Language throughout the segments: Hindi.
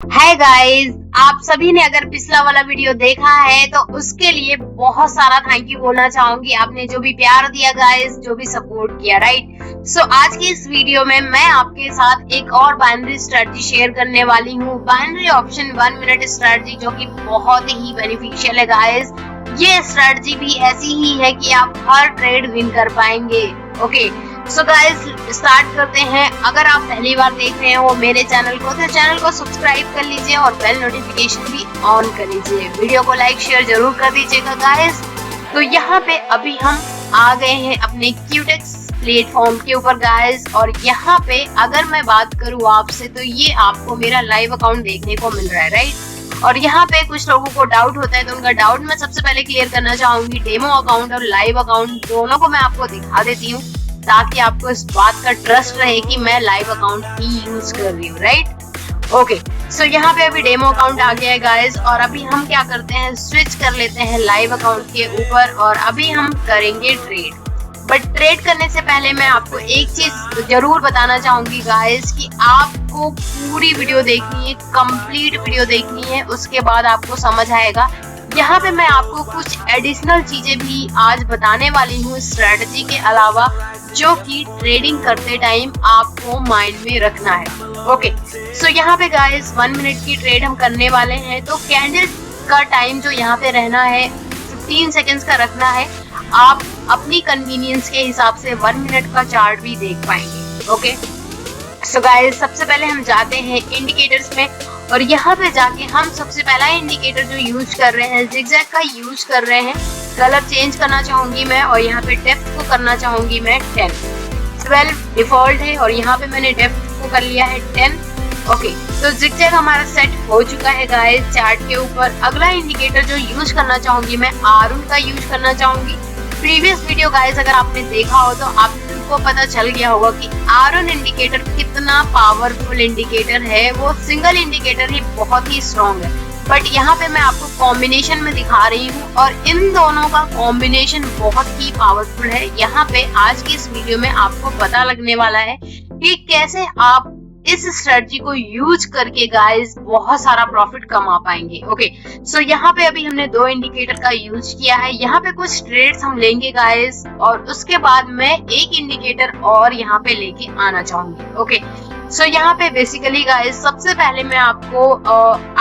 हाय गाइस, आप सभी ने अगर पिछला वाला वीडियो देखा है तो उसके लिए बहुत सारा थैंक यू बोलना चाहूंगी। आपने जो भी प्यार दिया गाइस, जो भी सपोर्ट किया, राइट। सो आज की इस वीडियो में मैं आपके साथ एक और बाइनरी स्ट्रेटजी शेयर करने वाली हूँ। बाइनरी ऑप्शन 1 मिनट स्ट्रेटजी, जो कि बहुत ही बेनिफिशियल है गाइस। ये स्ट्रेटजी भी ऐसी ही है कि आप हर ट्रेड विन कर पाएंगे। ओके, सो गाइस स्टार्ट करते हैं। अगर आप पहली बार देख रहे हो मेरे चैनल को तो चैनल को सब्सक्राइब कर लीजिए और बेल नोटिफिकेशन भी ऑन कर लीजिए। वीडियो को लाइक शेयर जरूर कर दीजिएगा गाइस। तो यहाँ पे अभी हम आ गए हैं अपने क्यूटेक्स प्लेटफॉर्म के ऊपर गाइस, और यहाँ पे अगर मैं बात करूँ आपसे तो ये आपको मेरा लाइव अकाउंट देखने को मिल रहा है, राइट। और यहाँ पे कुछ लोगों को डाउट होता है तो उनका डाउट मैं सबसे पहले क्लियर करना चाहूंगी। डेमो अकाउंट और लाइव अकाउंट दोनों को मैं आपको दिखा देती हूँ ताकि आपको इस बात का ट्रस्ट रहे कि मैं लाइव अकाउंट ही यूज कर रही हूँ, राइट। ओके, सो यहाँ पे अभी डेमो अकाउंट आ गया है गाइस, और अभी हम क्या करते हैं, स्विच कर लेते हैं लाइव अकाउंट के ऊपर और अभी हम करेंगे ट्रेड। बट ट्रेड करने से पहले मैं आपको एक चीज जरूर बताना चाहूंगी गाइस कि आपको पूरी वीडियो देखनी है, कंप्लीट वीडियो देखनी है, उसके बाद आपको समझ आएगा। यहाँ पे मैं आपको कुछ एडिशनल चीजें भी आज बताने वाली हूँ स्ट्रेटजी के अलावा, जो कि ट्रेडिंग करते टाइम आपको माइंड में रखना है। ओके, सो यहाँ पे गाइस 1 मिनट की ट्रेड हम करने वाले हैं। तो कैंडल का टाइम जो यहाँ पे रहना है 15 सेकेंड्स का रखना है। आप अपनी कन्वीनियंस के हिसाब से 1 मिनट का चार्ट भी देख पाएंगे। ओके, सो गाइस सबसे पहले हम जाते हैं इंडिकेटर्स में, और यहाँ पे जाके हम सबसे पहला इंडिकेटर जो यूज कर रहे हैं जिगजैग का यूज कर रहे हैं। कलर चेंज करना चाहूंगी मैं, और यहाँ पे डेप्थ को करना चाहूंगी मैं 10। 12 डिफॉल्ट है और यहाँ पे मैंने डेप्थ को कर लिया है 10। ओके, तो जिगजैग हमारा सेट हो चुका है गाइस चार्ट के ऊपर। अगला इंडिकेटर जो यूज करना चाहूंगी मैं आरुन का यूज करना चाहूंगी। प्रीवियस वीडियो गाइस अगर आपने देखा हो तो आपको पता चल गया होगा कि आरुन इंडिकेटर कितना पावरफुल इंडिकेटर है। वो सिंगल इंडिकेटर ही बहुत ही स्ट्रॉन्ग है, बट यहाँ पे मैं आपको कॉम्बिनेशन में दिखा रही हूँ और इन दोनों का कॉम्बिनेशन बहुत ही पावरफुल है। यहाँ पे आज की इस वीडियो में आपको पता लगने वाला है कि कैसे आप इस स्ट्रेटजी को यूज करके गाइस बहुत सारा प्रॉफिट कमा पाएंगे। ओके, सो यहाँ पे अभी हमने 2 इंडिकेटर का यूज किया है। यहाँ पे कुछ ट्रेड्स हम लेंगे गाइस, और उसके बाद मैं एक इंडिकेटर और यहाँ पे लेके आना चाहूंगी। ओके, सो यहाँ पे बेसिकली गाइस सबसे पहले मैं आपको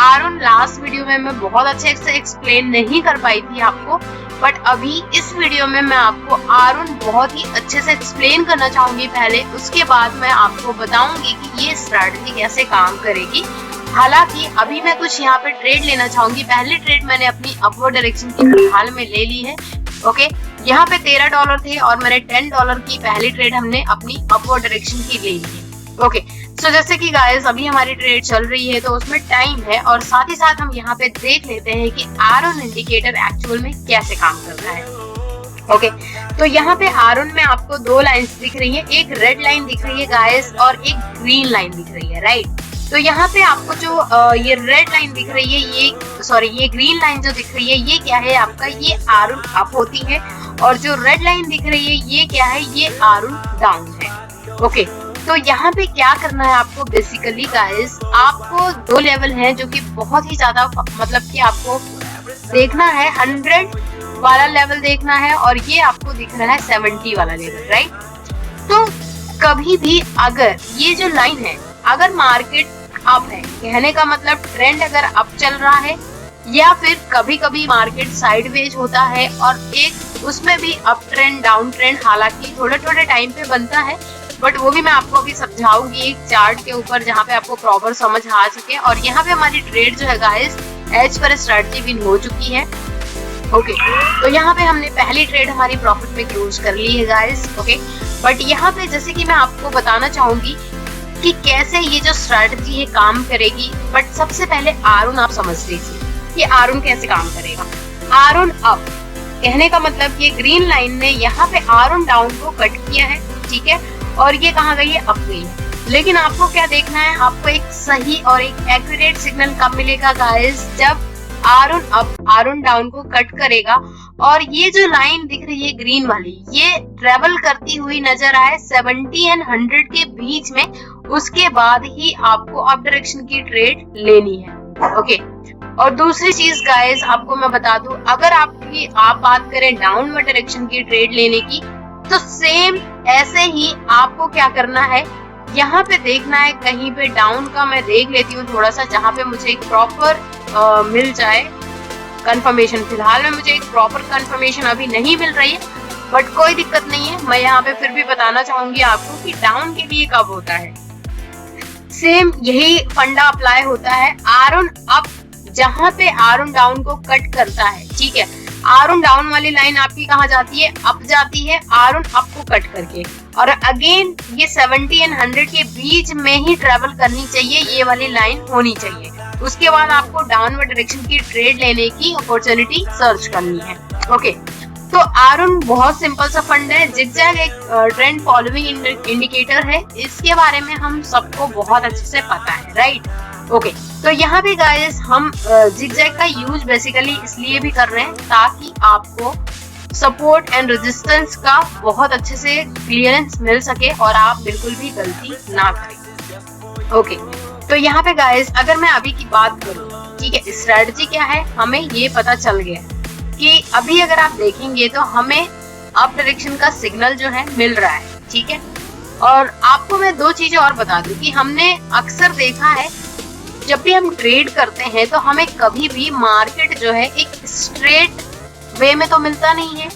आरुन लास्ट वीडियो में मैं बहुत अच्छे से एक्सप्लेन नहीं कर पाई थी आपको, बट अभी इस वीडियो में मैं आपको आरुन बहुत ही अच्छे से एक्सप्लेन करना चाहूंगी पहले। उसके बाद मैं आपको बताऊंगी कि ये स्ट्रैटेजी कैसे काम करेगी। हालांकि अभी मैं कुछ यहाँ पे ट्रेड लेना चाहूंगी। पहली ट्रेड मैंने अपनी अपवर्ड डायरेक्शन की फिलहाल में ले ली है। ओके, यहाँ पे $13 थे और मैंने $10 की पहली ट्रेड हमने अपनी अपवर्ड डायरेक्शन की ले ली है। ओके, सो जैसे कि गाइस अभी हमारी ट्रेड चल रही है तो उसमें टाइम है, और साथ ही साथ हम यहाँ पे देख लेते हैं कि आरुन इंडिकेटर एक्चुअल में कैसे काम कर रहा है। ओके, तो यहाँ पे आरुन में आपको 2 लाइंस दिख रही है, एक रेड लाइन दिख रही है गाइस और एक ग्रीन लाइन दिख रही है, राइट। तो यहाँ पे आपको जो ये रेड लाइन दिख रही है, ये ग्रीन लाइन जो दिख रही है, ये क्या है आपका, ये आरुन अप होती है, और जो रेड लाइन दिख रही है ये क्या है, ये आरुन डाउन है। ओके, तो यहाँ पे क्या करना है आपको, बेसिकली गाइस आपको 2 लेवल हैं जो कि बहुत ही ज्यादा मतलब कि आपको देखना है। 100 वाला लेवल देखना है और ये आपको दिख रहा है 70 वाला लेवल, राइट। तो कभी भी अगर ये जो लाइन है, अगर मार्केट अप है, कहने का मतलब ट्रेंड अगर अप चल रहा है, या फिर कभी कभी मार्केट साइडवेज होता है और एक उसमें भी अप ट्रेंड डाउन ट्रेंड हालांकि थोड़े थोड़े टाइम पे बनता है, बट वो भी मैं आपको अभी समझाऊंगी एक चार्ट के ऊपर जहाँ पे आपको प्रॉपर समझ आ सके। और यहाँ पे हमारी ट्रेड जो है guys as per strategy win हो चुकी है। ओके, तो यहाँ पे हमने पहली ट्रेड हमारी प्रॉफिट में क्लोज कर ली है गाइस। ओके, बट यहाँ पे जैसे कि मैं आपको बताना चाहूंगी कि कैसे ये जो स्ट्रेटजी है काम करेगी, बट सबसे पहले आरुन आप समझ लीजिए कि आरुन कैसे काम करेगा। आरुन अप कहने का मतलब ये ग्रीन लाइन ने यहाँ पे आरुन डाउन को कट किया है, ठीक है, और ये कहाँ गई है, अप गई है। लेकिन आपको क्या देखना है, आपको एक सही और एक एक्यूरेट सिग्नल कब मिलेगा गाइस, जब आरुन अप आरुन डाउन को कट करेगा और ये जो लाइन दिख रही है ग्रीन वाली, ये ट्रेवल करती हुई नजर आए 70 एंड 100 के बीच में, उसके बाद ही आपको अप डायरेक्शन की ट्रेड लेनी है। ओके, और दूसरी चीज गाइस आपको मैं बता दूं, अगर आप बात करें डाउनवर्ड डायरेक्शन की ट्रेड लेने की, तो सेम ऐसे ही आपको क्या करना है, यहाँ पे देखना है कहीं पे डाउन का, मैं देख लेती हूँ थोड़ा सा जहाँ पे मुझे एक प्रॉपर मिल जाए कंफर्मेशन। फिलहाल में मुझे एक प्रॉपर कंफर्मेशन अभी नहीं मिल रही है, बट कोई दिक्कत नहीं है, मैं यहाँ पे फिर भी बताना चाहूंगी आपको कि डाउन के लिए कब होता है। सेम यही फंडा अप्लाई होता है आर ऑन अप, जहां पे आर ऑन डाउन को कट करता है। ठीक है, आर ऑन डाउन वाली लाइन आपकी कहाँ जाती है, अप जाती है, आर ऑन अप को कट करके, और अगेन ये 70 एंड 100 के बीच में ही ट्रेवल करनी चाहिए, ये वाली लाइन होनी चाहिए। उसके बाद आपको डाउनवर्ड डायरेक्शन की ट्रेड लेने की अपॉर्चुनिटी सर्च करनी है। ओके, तो आर ऑन बहुत सिंपल सा फंड है। जिगजैग एक ट्रेंड फॉलोइंग इंडिकेटर है, इसके बारे में हम सबको बहुत अच्छे से पता है, राइट। ओके, तो यहाँ पे गाइस हम जिगजैग का यूज बेसिकली इसलिए भी कर रहे हैं ताकि आपको सपोर्ट एंड रेजिस्टेंस का बहुत अच्छे से क्लियरेंस मिल सके और आप बिल्कुल भी गलती ना करें। ओके, तो यहाँ पे गाइस अगर मैं अभी की बात करूँ, ठीक है, स्ट्रेटजी क्या है, हमें ये पता चल गया कि अभी अगर आप देखेंगे तो हमें अप डायरेक्शन का सिग्नल जो है मिल रहा है। ठीक है, और आपको मैं दो चीजें और बता दूं कि हमने अक्सर देखा है जब भी हम ट्रेड करते हैं तो हमें कभी भी मार्केट जो है एक स्ट्रेट वे में तो मिलता नहीं है।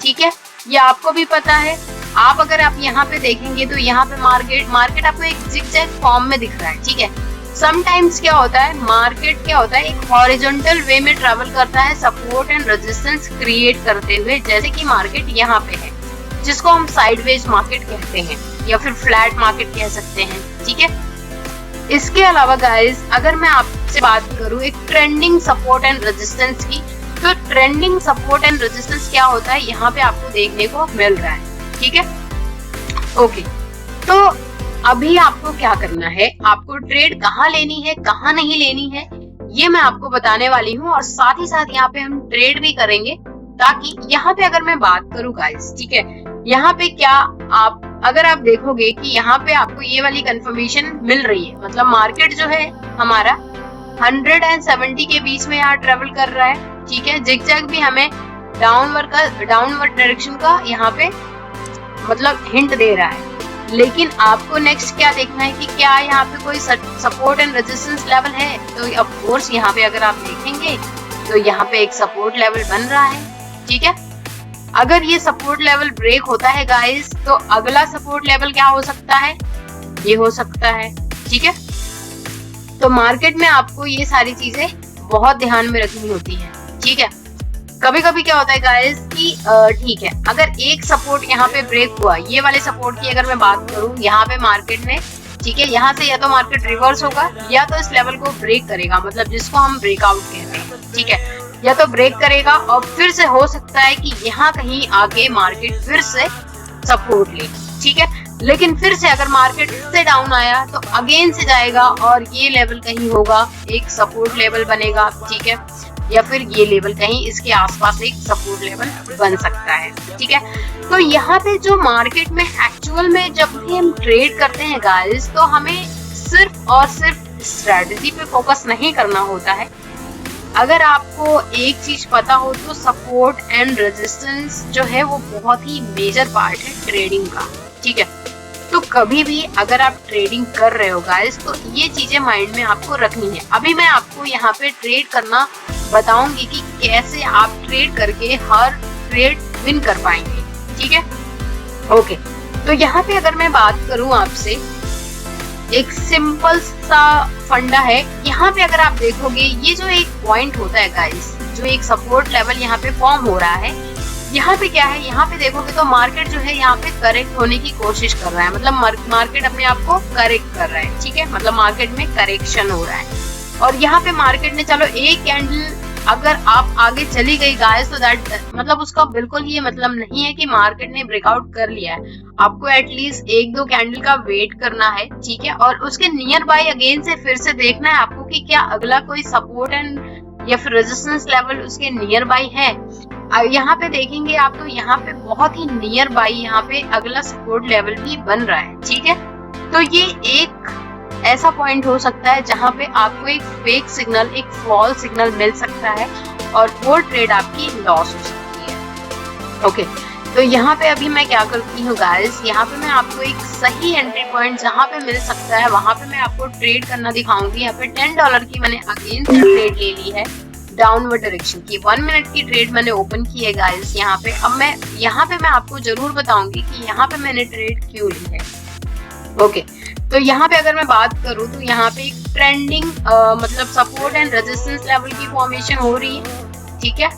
ठीक है, ये आपको भी पता है। अगर आप यहाँ पे देखेंगे तो यहाँ पे मार्केट आपको एक जिगजैग फॉर्म में दिख रहा है। ठीक है, समटाइम्स क्या होता है, मार्केट क्या होता है, एक हॉरिजॉन्टल वे में ट्रेवल करता है सपोर्ट एंड रेजिस्टेंस क्रिएट करते हुए, जैसे कि मार्केट यहाँ पे है, जिसको हम साइडवेज मार्केट कहते हैं या फिर फ्लैट मार्केट कह सकते हैं। ठीक है, इसके अलावा गाइस अगर मैं आपसे बात करूं एक ट्रेंडिंग सपोर्ट एंड रेजिस्टेंस की, तो ट्रेंडिंग सपोर्ट एंड रेजिस्टेंस क्या होता है, यहाँ पे आपको देखने को मिल रहा है। ठीक है, ओके, तो अभी आपको क्या करना है, आपको ट्रेड कहाँ लेनी है कहाँ नहीं लेनी है ये मैं आपको बताने वाली हूँ, और साथ ही साथ यहाँ पे हम ट्रेड भी करेंगे, ताकि यहाँ पे अगर मैं बात करूँ गाइस, ठीक है, यहाँ पे क्या अगर आप देखोगे कि यहाँ पे आपको ये वाली कंफर्मेशन मिल रही है, मतलब मार्केट जो है हमारा 170 के बीच में यहाँ ट्रेवल कर रहा है। ठीक है, जिगजैग भी हमें डाउनवर्ड डायरेक्शन का यहाँ पे मतलब हिंट दे रहा है, लेकिन आपको नेक्स्ट क्या देखना है कि क्या यहाँ पे कोई सपोर्ट एंड रेजिस्टेंस लेवल है। तो ऑफ कोर्स यहाँ पे अगर आप देखेंगे तो यहाँ पे एक सपोर्ट लेवल बन रहा है। ठीक है, अगर ये सपोर्ट लेवल ब्रेक होता है गाइस, तो अगला सपोर्ट लेवल क्या हो सकता है, ये हो सकता है। ठीक है, तो मार्केट में आपको ये सारी चीजें बहुत ध्यान में रखनी होती है। ठीक है, कभी कभी क्या होता है गाइस कि ठीक है, अगर एक सपोर्ट यहाँ पे ब्रेक हुआ, ये वाले सपोर्ट की अगर मैं बात करूँ, यहाँ पे मार्केट ने, ठीक है, यहाँ से या तो मार्केट रिवर्स होगा या तो इस लेवल को ब्रेक करेगा, मतलब जिसको हम ब्रेकआउट कहते हैं। ठीक है, या तो ब्रेक करेगा और फिर से हो सकता है कि यहाँ कहीं आगे मार्केट फिर से सपोर्ट ले। ठीक है, लेकिन फिर से अगर मार्केट से डाउन आया तो अगेन से जाएगा और ये लेवल कहीं होगा, एक सपोर्ट लेवल बनेगा। ठीक है, या फिर ये लेवल कहीं इसके आसपास एक सपोर्ट लेवल बन सकता है। ठीक है, तो यहाँ पे जो मार्केट में एक्चुअल में जब भी हम ट्रेड करते हैं गाइस, तो हमें सिर्फ और सिर्फ स्ट्रेटजी पे फोकस नहीं करना होता है। अगर आपको एक चीज पता हो तो सपोर्ट एंड रेजिस्टेंस जो है वो बहुत ही मेजर पार्ट है ट्रेडिंग का। ठीक है, तो कभी भी अगर आप ट्रेडिंग कर रहे हो गाइस, तो ये चीजें माइंड में आपको रखनी है। अभी मैं आपको यहाँ पे ट्रेड करना बताऊंगी कि कैसे आप ट्रेड करके हर ट्रेड विन कर पाएंगे। ठीक है, ओके, तो यहाँ पे अगर मैं बात करूँ आपसे, एक सिंपल सा फंडा है। यहाँ पे अगर आप देखोगे ये जो एक पॉइंट होता है गाइस, जो एक सपोर्ट लेवल यहाँ पे फॉर्म हो रहा है, यहाँ पे क्या है, यहाँ पे देखोगे तो मार्केट जो है यहाँ पे करेक्ट होने की कोशिश कर रहा है, मतलब मार्केट अपने आप को करेक्ट कर रहा है। ठीक है, मतलब मार्केट में करेक्शन हो रहा है, और यहाँ पे मार्केट ने चलो एक कैंडल अगर आप आगे चली गई गाइस, तो दैट मतलब उसका बिल्कुल ये मतलब नहीं है कि मार्केट ने ब्रेकआउट कर लिया है। आपको एटलीस्ट एक दो कैंडल का वेट करना है। ठीक है, और उसके नियर बाय अगेन से फिर से देखना है आपको कि क्या अगला कोई सपोर्ट एंड या फिर रेजिस्टेंस लेवल उसके नियर बाय है। यहाँ पे देखेंगे आप तो यहाँ पे बहुत ही नियर बाय यहाँ पे अगला सपोर्ट लेवल भी बन रहा है। ठीक है, तो ये एक ऐसा पॉइंट हो सकता है जहां पे आपको एक फेक सिग्नल, एक फॉल्स सिग्नल मिल सकता है और वो ट्रेड आपकी लॉस हो सकती है। ओके, तो यहाँ पे अभी मैं क्या करती हूँ गाइस, यहाँ पे मैं आपको एक सही एंट्री पॉइंट जहाँ पे मिल सकता है वहां पे मैं आपको ट्रेड करना दिखाऊंगी। यहाँ पे $10 की मैंने अगेन से ट्रेड ले ली है डाउनवर्ड डायरेक्शन की। 1 मिनट की ट्रेड मैंने ओपन की है गाइस यहाँ पे। अब मैं यहाँ पे मैं आपको जरूर बताऊंगी कि यहाँ पे मैंने ट्रेड क्यों ली है। ओके, तो यहाँ पे अगर मैं बात करूँ तो यहाँ पे एक ट्रेंडिंग मतलब सपोर्ट एंड रेजिस्टेंस लेवल की फॉर्मेशन हो रही है, ठीक है।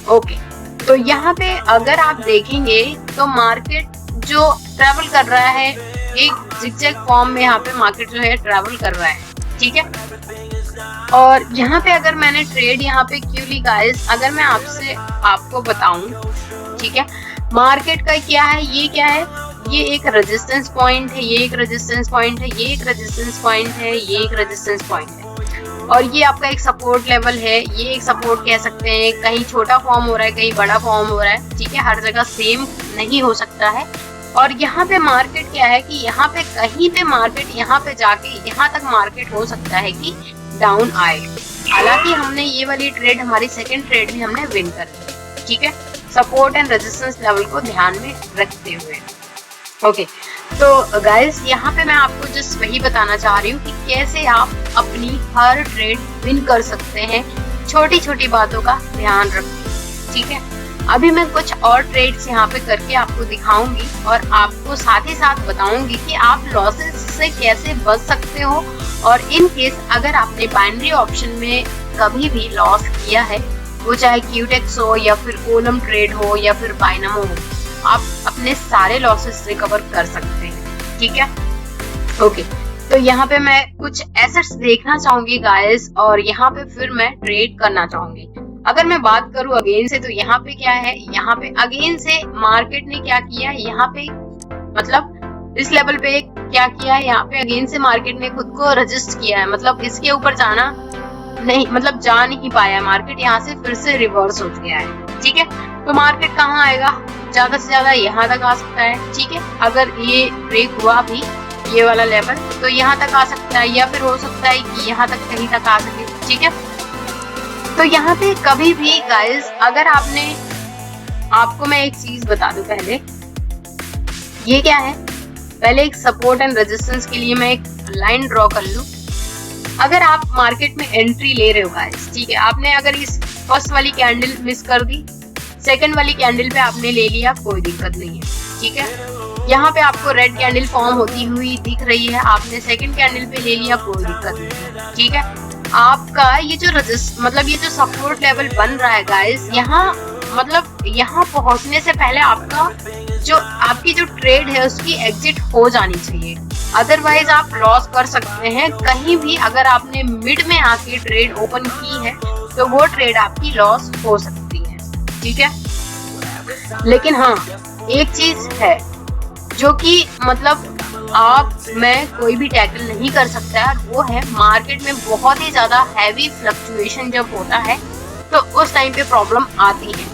ओके, तो यहाँ पे अगर आप देखेंगे तो मार्केट जो ट्रेवल कर रहा है एक जिगजैग फॉर्म में, यहाँ पे मार्केट जो है ट्रेवल कर रहा है, ठीक है। और यहाँ पे अगर मैंने ट्रेड यहाँ पे क्यों ली गाइस, अगर मैं आपको बताऊं, ठीक है, मार्केट का क्या है, ये क्या है, ये एक रेजिस्टेंस पॉइंट है, ये एक रेजिस्टेंस पॉइंट है, ये एक रेजिस्टेंस पॉइंट है, ये एक रेजिस्टेंस पॉइंट है और ये आपका एक सपोर्ट लेवल है। ये एक सपोर्ट कह सकते हैं, कहीं छोटा फॉर्म हो रहा है, कहीं बड़ा फॉर्म हो रहा है, ठीक है, हर जगह सेम नहीं हो सकता है। और यहाँ पे मार्केट क्या है कि यहाँ पे कहीं पे मार्केट यहाँ पे जाके यहाँ तक मार्केट हो सकता है कि डाउन आए। हालांकि हमने ये वाली ट्रेड, हमारी सेकंड ट्रेड में हमने विन कर ली, ठीक है, सपोर्ट एंड रेजिस्टेंस लेवल को ध्यान में रखते हुए। ओके, तो गाइस यहाँ पे मैं आपको जस्ट वही बताना चाह रही हूँ कि कैसे आप अपनी हर ट्रेड विन कर सकते हैं, छोटी छोटी बातों का ध्यान रखें, ठीक है। अभी मैं कुछ और ट्रेड्स यहाँ पे करके आपको दिखाऊंगी और आपको साथ ही साथ बताऊंगी कि आप लॉसेस से कैसे बच सकते हो। और इन केस अगर आपने बाइनरी ऑप्शन में कभी भी लॉस किया है, वो चाहे क्यूटेक्स हो या फिर कोलम ट्रेड हो या फिर बाइनमो हो, आप अपने सारे लॉसेस रिकवर कर सकते हैं, ठीक है। ओके, तो यहाँ पे मैं कुछ एसेट्स देखना चाहूंगी गाइस और यहाँ पे फिर मैं ट्रेड करना चाहूंगी। अगर मैं बात करूँ अगेन से, तो यहाँ पे क्या है, यहाँ पे अगेन से मार्केट ने क्या किया है, यहाँ पे मतलब इस लेवल पे क्या किया है, यहाँ पे अगेन से मार्केट ने खुद को रजिस्ट किया है, मतलब इसके ऊपर जाना नहीं, मतलब जा नहीं पाया मार्केट, यहाँ से फिर से रिवर्स हो गया है, ठीक है। तो मार्केट कहाँ आएगा, ज्यादा से ज्यादा यहाँ तक आ सकता है, ठीक है। अगर ये ब्रेक हुआ भी ये वाला लेवल तो यहाँ तक आ सकता है, या फिर हो सकता है कि यहाँ तक कहीं तक आ सके, ठीक है। तो यहाँ पे कभी भी गाइस, अगर आपको मैं एक चीज बता दूं पहले, ये क्या है, पहले एक सपोर्ट एंड रेजिस्टेंस के लिए मैं एक लाइन ड्रॉ कर लूं। अगर आप मार्केट में एंट्री ले रहे हो गाइस, ठीक है, आपने अगर इस फर्स्ट वाली कैंडल मिस कर दी, सेकंड वाली कैंडल पे आपने ले लिया, कोई दिक्कत नहीं है, ठीक है। यहाँ पे आपको रेड कैंडल फॉर्म होती हुई दिख रही है, आपने सेकंड कैंडल पे ले लिया, कोई दिक्कत नहीं है, ठीक है। आपका ये जो मतलब ये जो सपोर्ट लेवल बन रहा है गाइस, यहाँ मतलब यहाँ पहुंचने से पहले आपकी जो ट्रेड है उसकी एग्जिट हो जानी चाहिए, अदरवाइज आप लॉस कर सकते हैं कहीं भी। अगर आपने मिड में आके ट्रेड ओपन की है तो वो ट्रेड आपकी लॉस हो सकती है, ठीक है। लेकिन हाँ, एक चीज है जो कि मतलब मैं कोई भी टैकल नहीं कर सकता है, वो है मार्केट में बहुत ही ज्यादा हैवी फ्लक्चुएशन जब होता है तो उस टाइम पे प्रॉब्लम आती है,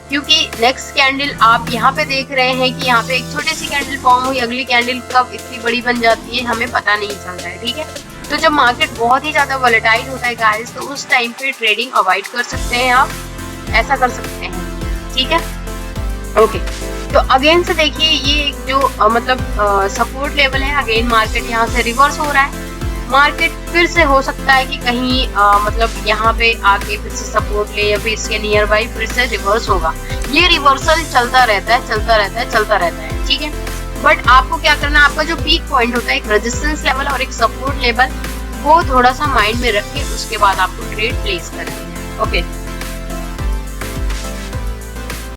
क्योंकि नेक्स्ट कैंडल आप यहाँ पे देख रहे हैं कि यहाँ पे एक छोटी सी कैंडल फॉर्म हुई, अगली कैंडल कब इतनी बड़ी बन जाती है हमें पता नहीं चलता है, ठीक है। तो जब मार्केट बहुत ही ज्यादा वोलेटाइल होता है गाइस, तो उस टाइम पे ट्रेडिंग अवॉइड कर सकते हैं, आप ऐसा कर सकते हैं, ठीक है। ओके, तो अगेन से देखिए ये जो मतलब सपोर्ट लेवल है, अगेन मार्केट यहाँ से रिवर्स हो रहा है। मार्केट फिर से हो सकता है कि कहीं मतलब यहाँ पे आके फिर से सपोर्ट ले या फिर इसके नियर बाई फिर से रिवर्स होगा। ये रिवर्सल चलता रहता है, ठीक है। बट आपको क्या करना है, आपका जो पीक पॉइंट होता है, एक रेजिस्टेंस लेवल और एक सपोर्ट लेवल, वो थोड़ा सा माइंड में रख के उसके बाद आपको ट्रेड प्लेस करनी है। ओके,